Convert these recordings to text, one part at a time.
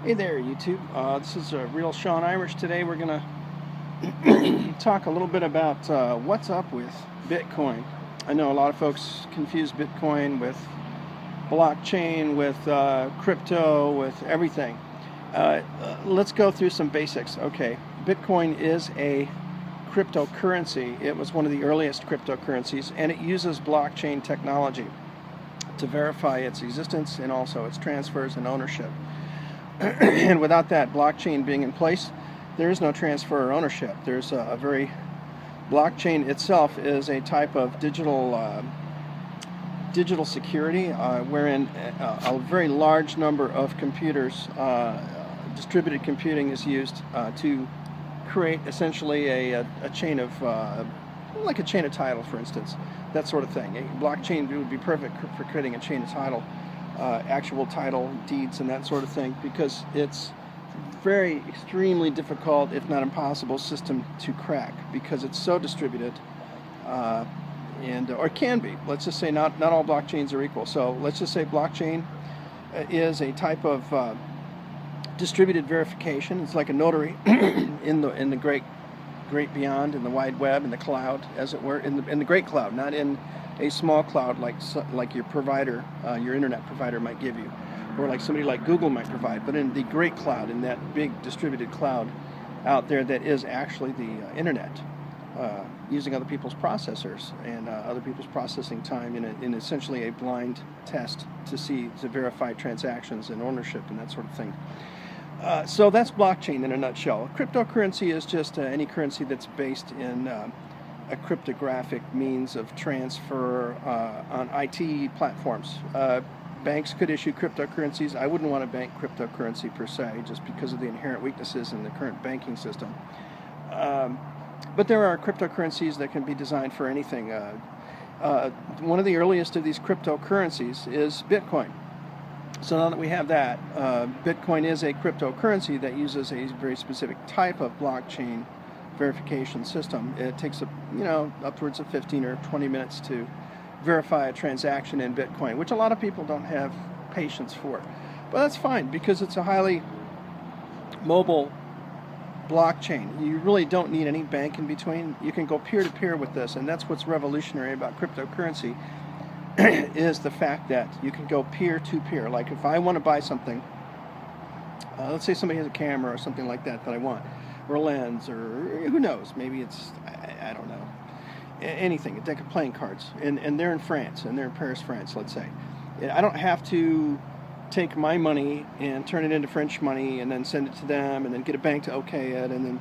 Hey there, YouTube. This is Real Sean Irish. Today we're going to talk a little bit about what's up with Bitcoin. I know a lot of folks confuse Bitcoin with blockchain, with crypto, with everything. Let's go through some basics. Okay, Bitcoin is a cryptocurrency. It was one of the earliest cryptocurrencies, and it uses blockchain technology to verify its existence and also its transfers and ownership. And without that blockchain being in place, there is no transfer or ownership. There's blockchain itself is a type of digital security, wherein a very large number of computers, distributed computing, is used to create essentially a chain of, like a chain of title, for instance, that sort of thing. A blockchain would be perfect for creating a chain of title. Actual title deeds and that sort of thing, because it's very extremely difficult, if not impossible, system to crack, because it's so distributed, or can be. Let's just say not all blockchains are equal. So let's just say blockchain is a type of distributed verification. It's like a notary in the great beyond, in the wide web, in the cloud, as it were, in the great cloud, not in a small cloud like your provider, your internet provider might give you, or like somebody like Google might provide, but in the great cloud, in that big distributed cloud out there that is actually the internet, using other people's processors and other people's processing time in essentially a blind test to verify transactions and ownership and that sort of thing. So that's blockchain in a nutshell. Cryptocurrency is just any currency that's based in a cryptographic means of transfer on IT platforms. Banks could issue cryptocurrencies. I wouldn't want to bank cryptocurrency per se, just because of the inherent weaknesses in the current banking system. But there are cryptocurrencies that can be designed for anything. One of the earliest of these cryptocurrencies is Bitcoin. So now that we have that, Bitcoin is a cryptocurrency that uses a very specific type of blockchain verification system. It takes upwards of 15 or 20 minutes to verify a transaction in Bitcoin, which a lot of people don't have patience for. But that's fine, because it's a highly mobile blockchain. You really don't need any bank in between. You can go peer-to-peer with this, and that's what's revolutionary about cryptocurrency is the fact that you can go peer-to-peer. Like if I want to buy something, let's say somebody has a camera or something like that I want, or a lens, or who knows, maybe it's, I don't know, anything, a deck of playing cards, and they're in France, and they're in Paris, France, let's say. I don't have to take my money and turn it into French money and then send it to them and then get a bank to okay it, and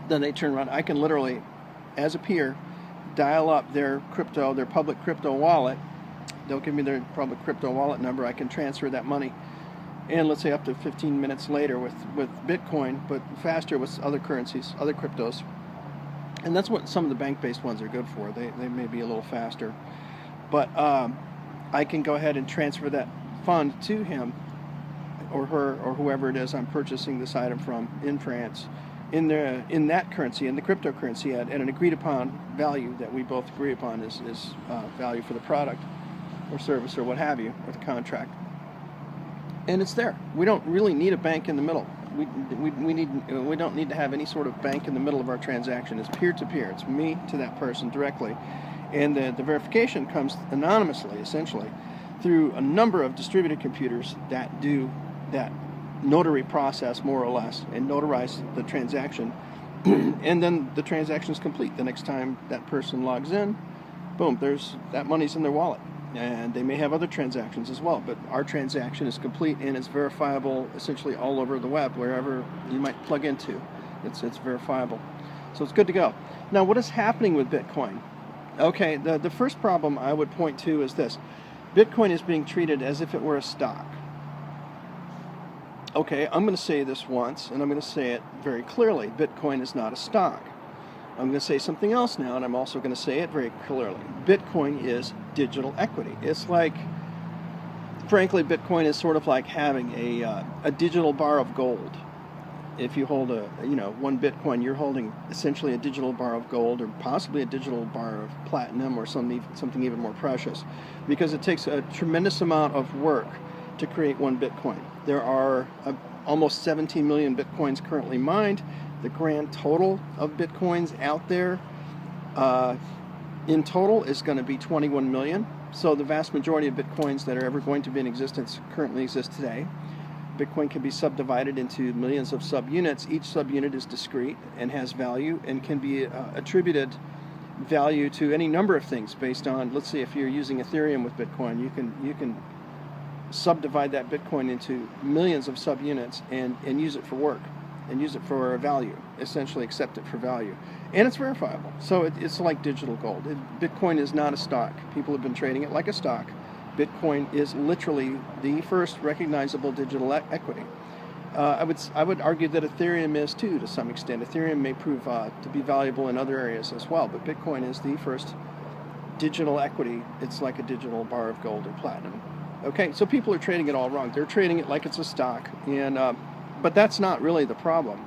then they turn around. I can literally, as a peer, dial up their public crypto wallet. They'll give me their public crypto wallet number. I can transfer that money, and let's say up to 15 minutes later with Bitcoin, but faster with other currencies, other cryptos. And that's what some of the bank-based ones are good for. They may be a little faster. But I can go ahead and transfer that fund to him or her or whoever it is I'm purchasing this item from in France, in that currency, in the cryptocurrency, at an agreed-upon value that we both agree upon is value for the product or service or what have you, or the contract. And it's there. We don't really need a bank in the middle. We don't need to have any sort of bank in the middle of our transaction. It's peer-to-peer. It's me to that person directly. And the verification comes anonymously, essentially, through a number of distributed computers that do that notary process, more or less, and notarize the transaction. And then the transaction is complete. The next time that person logs in, boom, that money's in their wallet. And they may have other transactions as well, but our transaction is complete and it's verifiable essentially all over the web, wherever you might plug into. It's verifiable. So it's good to go. Now, what is happening with Bitcoin? Okay, the first problem I would point to is this. Bitcoin is being treated as if it were a stock. Okay, I'm going to say this once, and I'm going to say it very clearly. Bitcoin is not a stock. I'm going to say something else now, and I'm also going to say it very clearly. Bitcoin is digital equity. It's like, frankly, Bitcoin is sort of like having a digital bar of gold. If you hold one Bitcoin, you're holding essentially a digital bar of gold, or possibly a digital bar of platinum, or something even more precious, because it takes a tremendous amount of work to create one Bitcoin. There are almost 17 million Bitcoins currently mined. The grand total of Bitcoins out there in total is going to be 21 million. So the vast majority of Bitcoins that are ever going to be in existence currently exist today. Bitcoin can be subdivided into millions of subunits. Each subunit is discrete and has value and can be attributed value to any number of things based on, let's say if you're using Ethereum with Bitcoin, you can subdivide that Bitcoin into millions of subunits and use it for work and use it for value, essentially accept it for value. And it's verifiable. So it's like digital gold. Bitcoin is not a stock. People have been trading it like a stock. Bitcoin is literally the first recognizable digital equity. I would argue that Ethereum is too, to some extent. Ethereum may prove to be valuable in other areas as well, but Bitcoin is the first digital equity. It's like a digital bar of gold or platinum. Okay, so people are trading it all wrong. They're trading it like it's a stock, and but that's not really the problem.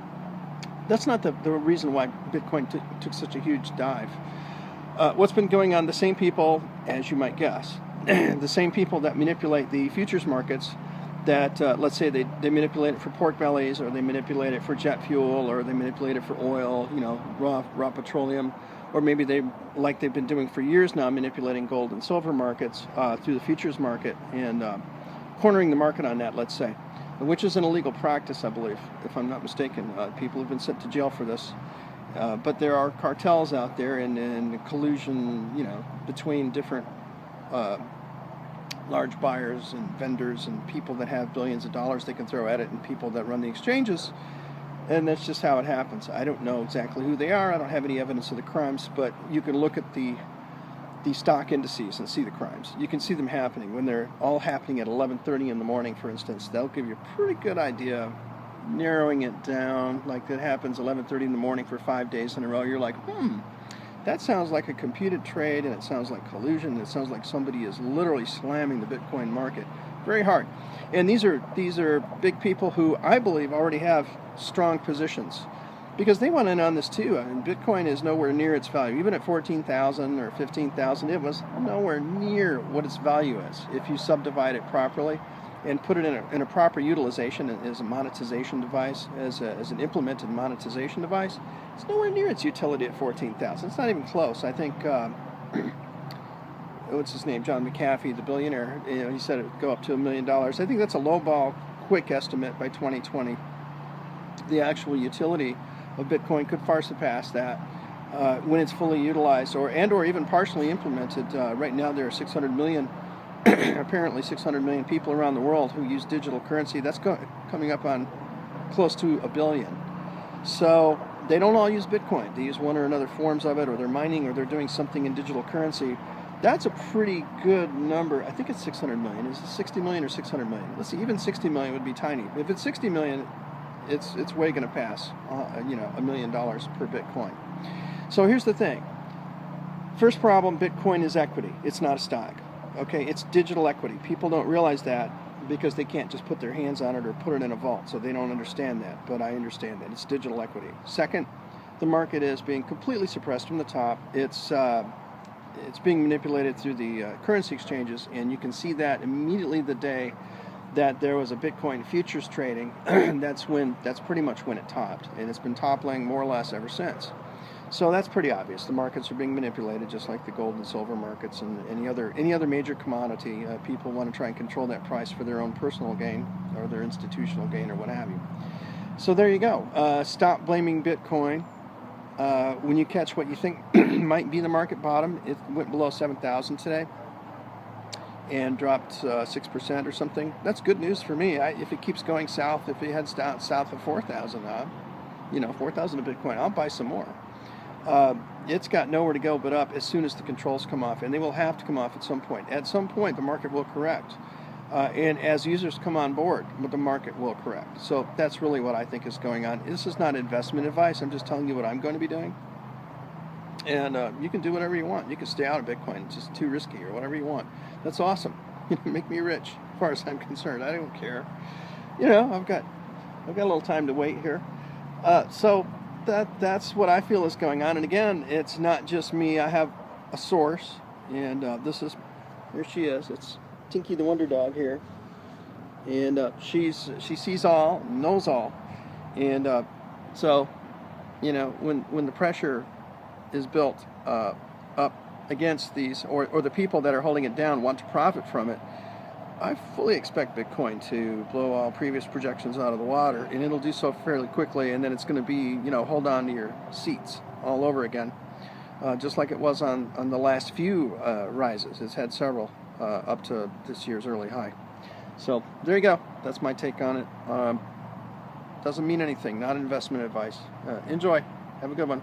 That's not the reason why Bitcoin took such a huge dive. What's been going on, the same people, as you might guess, the same people that manipulate the futures markets, that let's say they manipulate it for pork bellies, or they manipulate it for jet fuel, or they manipulate it for oil, raw petroleum, or maybe they've been doing for years now, manipulating gold and silver markets through the futures market and cornering the market on that, let's say, which is an illegal practice, I believe, if I'm not mistaken. People have been sent to jail for this. But there are cartels out there and collusion, between different large buyers and vendors and people that have billions of dollars they can throw at it, and people that run the exchanges. And that's just how it happens. I don't know exactly who they are. I don't have any evidence of the crimes, but you can look at the stock indices and see the crimes. You can see them happening when they're all happening at 11:30 in the morning, for instance. They'll give you a pretty good idea. Narrowing it down, like it happens 11:30 in the morning for 5 days in a row. You're like, that sounds like a computed trade, and it sounds like collusion, and it sounds like somebody is literally slamming the Bitcoin market very hard. And these are big people who I believe already have strong positions, because they went in on this too. I mean, Bitcoin is nowhere near its value. Even at 14,000 or 15,000, it was nowhere near what its value is if you subdivide it properly and put it in a proper utilization as a monetization device, as an implemented monetization device. It's nowhere near its utility at 14,000. It's not even close. I think, what's his name, John McAfee, the billionaire, he said it would go up to $1 million. I think that's a lowball, quick estimate by 2020. The actual utility of Bitcoin could far surpass that when it's fully utilized or even partially implemented. Right now there are 600 million apparently 600 million people around the world who use digital currency. That's coming up on close to 1 billion. So they don't all use Bitcoin. They use one or another forms of it, or they're mining, or they're doing something in digital currency. That's a pretty good number. I think it's 600 million. Is it 60 million or 600 million? Let's see, even 60 million would be tiny. If it's 60 million, it's way going to pass, $1 million per Bitcoin. So here's the thing. First problem, Bitcoin is equity. It's not a stock. Okay, it's digital equity. People don't realize that because they can't just put their hands on it or put it in a vault, so they don't understand that, but I understand that. It's digital equity. Second, the market is being completely suppressed from the top. It's being manipulated through the currency exchanges, and you can see that immediately the day that there was a Bitcoin futures trading. That's pretty much when it topped, and it's been toppling more or less ever since. So that's pretty obvious. The markets are being manipulated, just like the gold and silver markets and any other major commodity. People want to try and control that price for their own personal gain or their institutional gain or what have you. So there you go. Stop blaming Bitcoin. When you catch what you think might be the market bottom, it went below 7,000 today and dropped 6% or something. That's good news for me. If it keeps going south, if it heads down south of 4,000, 4,000 of Bitcoin, I'll buy some more. It's got nowhere to go but up as soon as the controls come off, and they will have to come off at some point. At some point, the market will correct, and as users come on board, the market will correct. So that's really what I think is going on. This is not investment advice. I'm just telling you what I'm going to be doing, and you can do whatever you want. You can stay out of Bitcoin. It's just too risky, or whatever you want. That's awesome. Make me rich, as far as I'm concerned. I don't care. I've got a little time to wait here. So that's what I feel is going on. And again, it's not just me. I have a source, and here she is. It's Tinky the Wonder Dog here. and she sees all, knows all, and so you know when the pressure is built up against these, or the people that are holding it down want to profit from it, I fully expect Bitcoin to blow all previous projections out of the water, and it'll do so fairly quickly, and then it's going to be, you know, hold on to your seats all over again, just like it was on the last few rises. It's had several up to this year's early high. So there you go. That's my take on it. Doesn't mean anything. Not investment advice. Enjoy. Have a good one.